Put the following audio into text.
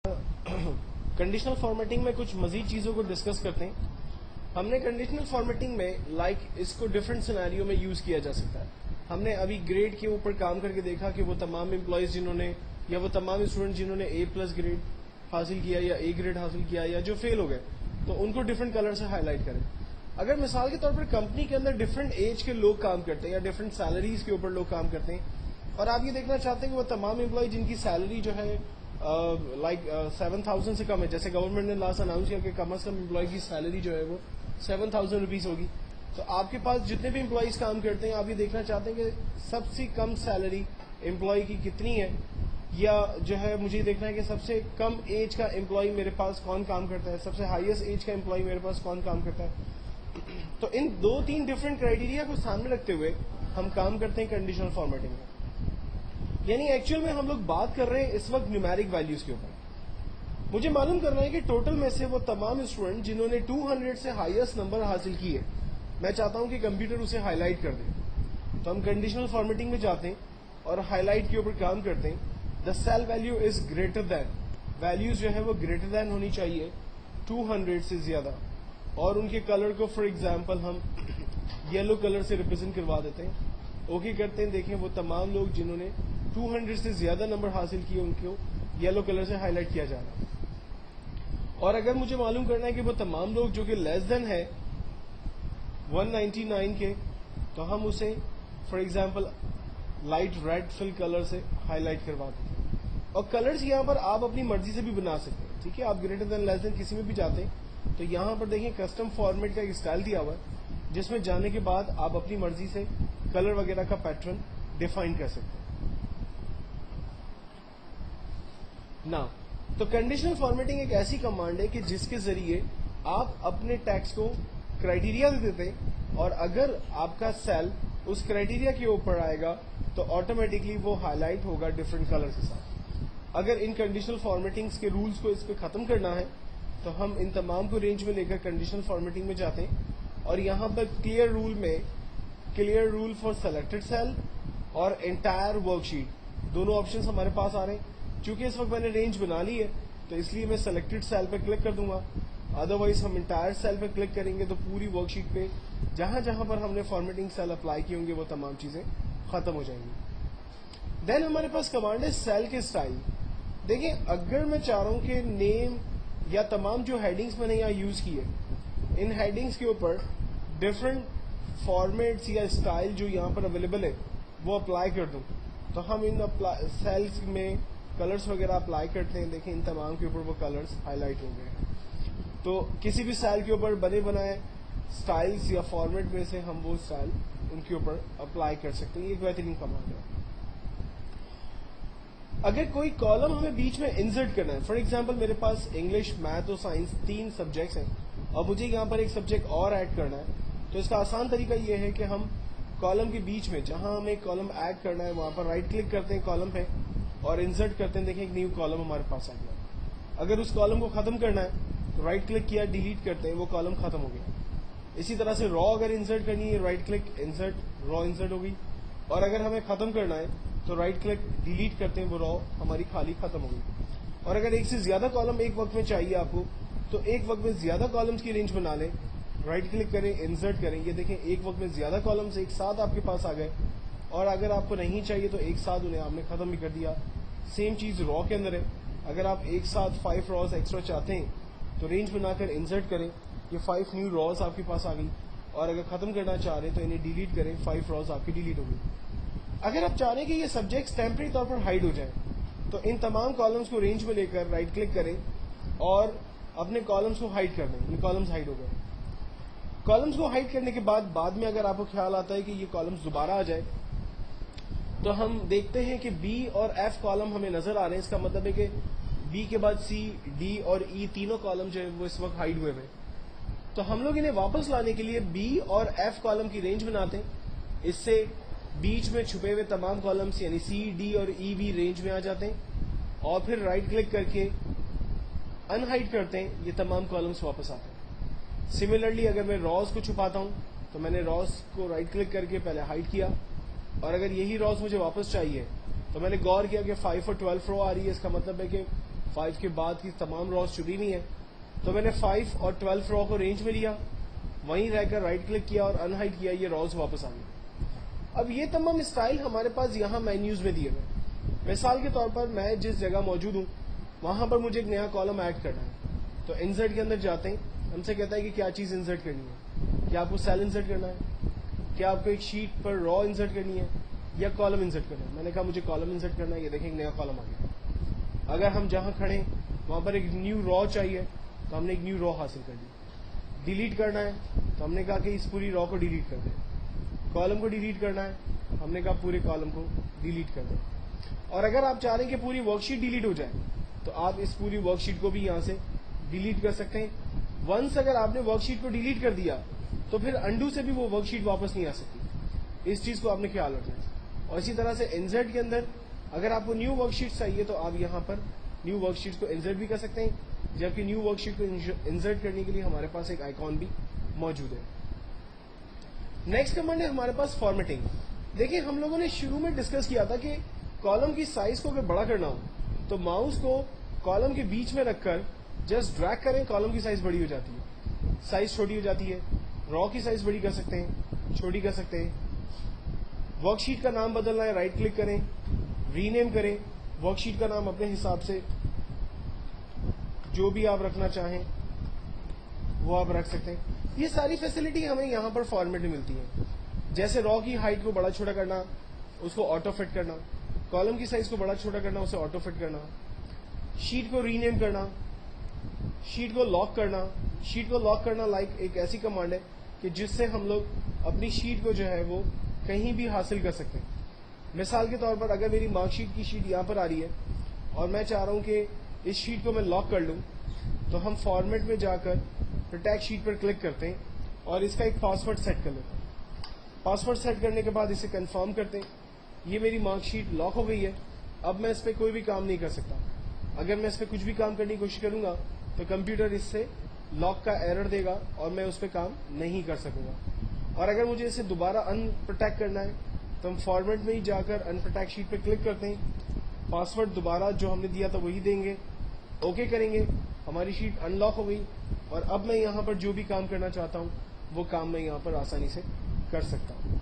Conditional formatting میں کچھ مزید چیزوں کو ڈسکس کرتے ہیں. ہم نے کنڈیشنل فارمیٹنگ میں اس کو ڈفرینٹ سینیریو میں یوز کیا جا سکتا ہے. ہم نے ابھی گریڈ کے اوپر کام کر کے دیکھا کہ وہ تمام امپلائیز جنہوں نے یا وہ تمام اسٹوڈنٹ جنہوں نے A+ گریڈ حاصل کیا یا A گریڈ حاصل کیا یا جو فیل ہو گئے تو ان کو ڈفرینٹ کلر سے ہائی لائٹ کریں. اگر مثال کے طور پر کمپنی کے اندر ڈفرینٹ ایج کے لوگ کام کرتے ہیں یا ڈفرینٹ سیلریز کے اوپر لوگ کام کرتے ہیں اور آپ یہ دیکھنا چاہتے ہیں کہ وہ تمام امپلائی جن کی سیلری جو ہے 7,000 سے کم ہے, جیسے گورنمنٹ نے لاسٹ اناؤنس کیا کہ کم از کم امپلائی کی سیلری جو ہے وہ 7,000 روپیز ہوگی, تو آپ کے پاس جتنے بھی امپلائیز کام کرتے ہیں آپ یہ دیکھنا چاہتے ہیں کہ سب سے کم سیلری امپلائی کی کتنی ہے, یا جو ہے مجھے دیکھنا ہے کہ سب سے کم ایج کا امپلائی میرے پاس کون کام کرتا ہے, سب سے ہائیسٹ ایج کا امپلائی میرے پاس کون کام کرتا ہے. تو ان 2-3 ڈفرینٹ کرائیٹیریا کو سامنے رکھتے ہوئے ہم کام کرتے ہیں کنڈیشنل فارمیٹنگ میں. یعنی ایکچوئل میں ہم لوگ بات کر رہے ہیں اس وقت نیومیرک ویلیوز کے اوپر. مجھے معلوم کرنا ہے کہ ٹوٹل میں سے وہ تمام اسٹوڈنٹ جنہوں نے 200 سے ہائیسٹ نمبر حاصل کیے, میں چاہتا ہوں کہ کمپیوٹر اسے ہائی لائٹ کر دے. تو ہم کنڈیشنل فارمیٹنگ میں جاتے ہیں اور ہائی لائٹ کے اوپر کام کرتے ہیں. The cell value is greater than, values جو ہے وہ گریٹر دین ہونی چاہیے 200 سے زیادہ, اور ان کے کلر کو فار ایگزامپل ہم یلو کلر سے ریپرزینٹ کروا دیتے ہیں. اوکے کرتے ہیں, دیکھیں وہ تمام لوگ جنہوں نے 200 سے زیادہ نمبر حاصل کیے ان کو یلو کلر سے ہائی لائٹ کیا جا رہا ہے. اور اگر مجھے معلوم کرنا ہے کہ وہ تمام لوگ جو کہ لیس دین ہے 199 کے, تو ہم اسے for example light red fill colour سے ہائی لائٹ کروا دیتے ہیں. اور کلرز یہاں پر آپ اپنی مرضی سے بھی بنا سکتے ہیں, ٹھیک ہے, آپ گریٹر دین لیس دین کسی میں بھی جاتے ہیں تو یہاں پر دیکھیں کسٹم فارمیٹ کا ایک اسٹائل دیا ہوا ہے جس میں جانے کے بعد آپ اپنی مرضی سے کلر وغیرہ کا پیٹرن ڈیفائن کر سکتے ہیں. نا تو کنڈیشنل فارمیٹنگ ایک ایسی کمانڈ ہے کہ جس کے ذریعے آپ اپنے ٹیکسٹ کو کرائیٹیریا دے دیتے ہیں, اور اگر آپ کا سیل اس کرائیٹیریا کے اوپر آئے گا تو آٹومیٹکلی وہ ہائی لائٹ ہوگا ڈفرینٹ کلر کے ساتھ. اگر ان کنڈیشنل فارمیٹنگز کے رولز کو اس پہ ختم کرنا ہے تو ہم ان تمام کو رینج میں لے کر کنڈیشنل فارمیٹنگ میں جاتے ہیں, اور یہاں پر clear rule for selected cell اور انٹائر ورک شیٹ دونوں آپشنز ہمارے پاس آ رہے ہیں. چونکہ اس وقت میں نے رینج بنا لی ہے تو اس لیے میں سلیکٹڈ سیل پہ کلک کر دوں گا, ادروائز ہم انٹائر سیل پہ کلک کریں گے تو پوری ورک شیٹ پہ جہاں جہاں پر ہم نے فارمیٹنگ سیل اپلائی کیے ہوں گے وہ تمام چیزیں ختم ہو جائیں گی. دین ہمارے پاس کمانڈ ہے سیل کے اسٹائل. دیکھیں اگر میں چاہ رہا ہوں کہ نیم یا تمام جو ہیڈنگز میں نے یہاں یوز کی ہے ان ہیڈنگز کے اوپر ڈفرینٹ فارمیٹس یا اسٹائل جو یہاں پر اویلیبل ہے وہ اپلائی کر دوں, تو ہم ان سیلز میں کلرز وغیرہ اپلائی کرتے ہیں. دیکھیں ان تمام کے اوپر وہ کلرز ہائی لائٹ ہو گئے ہیں. تو کسی بھی اسٹائل کے اوپر بنے بنائے اسٹائلز یا فارمیٹ میں سے ہم وہ اسٹائل ان کے اوپر اپلائی کر سکتے ہیں. یہ ایک بہترین کمانڈ ہے. اگر کوئی کالم ہمیں بیچ میں انسرٹ کرنا ہے, فار ایگزامپل میرے پاس انگلش, میتھ اور سائنس 3 سبجیکٹس ہیں اور مجھے یہاں پر ایک سبجیکٹ اور ایڈ کرنا ہے, تو اس کا آسان طریقہ یہ ہے کہ ہم کالم کے بیچ میں جہاں ہمیں کالم ایڈ کرنا ہے وہاں پر رائٹ کلک کرتے ہیں کالم پہ اور انسرٹ کرتے ہیں. دیکھیں ایک نیو کالم ہمارے پاس آ گیا. اگر اس کالم کو ختم کرنا ہے تو رائٹ کلک کیا, ڈیلیٹ کرتے ہیں, وہ کالم ختم ہو گیا. اسی طرح سے را اگر انسرٹ کرنی ہے رائٹ کلک انسرٹ, را انسرٹ ہو گئی. اور اگر ہمیں ختم کرنا ہے تو رائٹ کلک ڈیلیٹ کرتے ہیں, وہ را ہماری خالی ختم ہو گئی. اور اگر ایک سے زیادہ کالم ایک وقت میں چاہیے آپ کو تو ایک وقت میں زیادہ کالمز کی رینج بنا لیں, رائٹ کلک کریں, انسرٹ کریں. یہ دیکھیں ایک وقت میں زیادہ کالمز ایک ساتھ آپ کے پاس آ گئے, اور اگر آپ کو نہیں چاہیے تو ایک ساتھ انہیں آپ نے ختم بھی کر دیا. سیم چیز را کے اندر ہے, اگر آپ ایک ساتھ 5 راز ایکسٹرا چاہتے ہیں تو رینج بنا کر انسرٹ کریں, یہ 5 نیو راز آپ کے پاس آ گئی. اور اگر ختم کرنا چاہ رہے ہیں تو انہیں ڈیلیٹ کریں, 5 راز آپ کی ڈیلیٹ ہو گئی. اگر آپ چاہ رہے ہیں کہ یہ سبجیکٹس ٹیمپرری طور پر ہائڈ ہو جائیں تو ان تمام کالمز کو رینج میں لے کر رائٹ کلک کریں اور اپنے کالمز کو ہائڈ کر دیں. یہ کالمز ہائڈ ہو گئے. کالمز کو ہائڈ کرنے کے بعد میں اگر آپ کو خیال آتا ہے کہ یہ کالمز دوبارہ آ جائے تو ہم دیکھتے ہیں کہ بی اور ایف کالم ہمیں نظر آ رہے ہیں. اس کا مطلب ہے کہ بی کے بعد سی, ڈی اور ای تینوں کالم جو ہے وہ اس وقت ہائڈ ہوئے ہوئے. تو ہم لوگ انہیں واپس لانے کے لیے بی اور ایف کالم کی رینج بناتے ہیں. اس سے بیچ میں چھپے ہوئے تمام کالمز یعنی سی, ڈی اور ای بھی رینج میں آ جاتے ہیں, اور پھر رائٹ کلک کر کے ان ہائڈ کرتے ہیں, یہ تمام کالمز واپس آتے ہیں. سملرلی اگر میں راز کو چھپاتا ہوں تو میں نے راز کو رائٹ کلک کر کے پہلے ہائڈ کیا, اور اگر یہی راز مجھے واپس چاہیے تو میں نے غور کیا کہ 5 اور 12 رو آ رہی ہے. اس کا مطلب ہے کہ 5 کے بعد کی تمام روز چنی ہوئی ہیں. تو میں نے 5 اور 12 رو کو رینج میں لیا, وہیں رہ کر رائٹ کلک کیا اور ان ہائڈ کیا, یہ روز واپس آ گئی. اب یہ تمام اسٹائل ہمارے پاس یہاں مینیوز میں دیے ہوئے. مثال کے طور پر میں جس جگہ موجود ہوں وہاں پر مجھے ایک نیا کالم ایڈ کرنا ہے, تو انسرٹ کے اندر جاتے ہیں, ہم سے کہتا ہے کہ کیا چیز انسرٹ کرنی ہے, کیا آپ کو سیل انسرٹ کرنا ہے, کیا آپ کو ایک شیٹ پر رو انسرٹ کرنی ہے یا کالم انسرٹ کرنا ہے. میں نے کہا مجھے کالم انسرٹ کرنا ہے, یہ دیکھیں ایک نیا کالم آ گیا. اگر ہم جہاں کھڑے وہاں پر ایک نیو رو چاہیے تو ہم نے ایک نیو رو حاصل کر لی. ڈیلیٹ کرنا ہے تو ہم نے کہا کہ اس پوری رو کو ڈیلیٹ کر دیں. کالم کو ڈیلیٹ کرنا ہے, ہم نے کہا پورے کالم کو ڈیلیٹ کر دیں. اور اگر آپ چاہ رہے ہیں کہ پوری ورک شیٹ ڈیلیٹ ہو جائے تو آپ اس پوری ورک شیٹ کو بھی یہاں سے ڈیلیٹ کر سکتے ہیں. ونس اگر آپ نے ورک شیٹ کو ڈیلیٹ کر دیا تو پھر انڈو سے بھی وہ ورک شیٹ واپس نہیں آ سکتی. اس چیز کو آپ نے خیال رکھنا ہے. اور اسی طرح سے انسرٹ کے اندر اگر آپ کو نیو ورک شیٹ چاہیے تو آپ یہاں پر نیو ورک شیٹ کو انسرٹ بھی کر سکتے ہیں, جبکہ نیو ورک شیٹ کو انسرٹ کرنے کے لیے ہمارے پاس ایک آئیکن بھی موجود ہے. نیکسٹ کمانڈ ہے ہمارے پاس فارمیٹنگ. دیکھیں ہم لوگوں نے شروع میں ڈسکس کیا تھا کہ کالم کی سائز کو اگر بڑا کرنا ہو تو ماؤس کو کالم کے بیچ میں رکھ کر جسٹ ڈریگ کریں, کالم کی سائز بڑی ہو جاتی ہے, سائز چھوٹی ہو جاتی ہے. رو کی سائز بڑی کر سکتے ہیں, چھوٹی کر سکتے ہیں. ورک شیٹ کا نام بدلنا ہے, رائٹ کلک کریں, ری نیم کریں, ورک شیٹ کا نام اپنے حساب سے جو بھی آپ رکھنا چاہیں وہ آپ رکھ سکتے ہیں. یہ ساری فیسلٹی ہمیں یہاں پر فارمیٹ میں ملتی ہے, جیسے رو کی ہائٹ کو بڑا چھوٹا کرنا, اس کو آٹو فٹ کرنا, کالم کی سائز کو بڑا چھوٹا کرنا, اسے آٹو فٹ کرنا, شیٹ کو ری نیم کرنا, شیٹ کو لاک کرنا. شیٹ کو لاک کرنا لائک ایک ایسی کمانڈ ہے کہ جس سے ہم لوگ اپنی شیٹ کو جو ہے وہ کہیں بھی حاصل کر سکتے ہیں. مثال کے طور پر اگر میری مارک شیٹ کی شیٹ یہاں پر آ رہی ہے اور میں چاہ رہا ہوں کہ اس شیٹ کو میں لاک کر لوں, تو ہم فارمیٹ میں جا کر پروٹیکٹ شیٹ پر کلک کرتے ہیں اور اس کا ایک پاسورڈ سیٹ کر لیتے ہیں. پاسورڈ سیٹ کرنے کے بعد اسے کنفرم کرتے ہیں. یہ میری مارک شیٹ لاک ہو گئی ہے. اب میں اس پہ کوئی بھی کام نہیں کر سکتا. اگر میں اس پہ کچھ بھی کام کرنے کی کوشش کروں گا تو کمپیوٹر اس سے لاک کا ایرر دے گا اور میں اس پہ کام نہیں کر سکوں گا. اور اگر مجھے اسے دوبارہ ان پروٹیکٹ کرنا ہے تو ہم فارمیٹ میں ہی جا کر ان پروٹیکٹ شیٹ پہ کلک کرتے ہیں, پاسورڈ دوبارہ جو ہم نے دیا تھا وہی دیں گے, اوکے کریں گے, ہماری شیٹ ان لاک ہو گئی. اور اب میں یہاں پر جو بھی کام کرنا چاہتا ہوں وہ کام میں یہاں پر آسانی سے کر سکتا ہوں.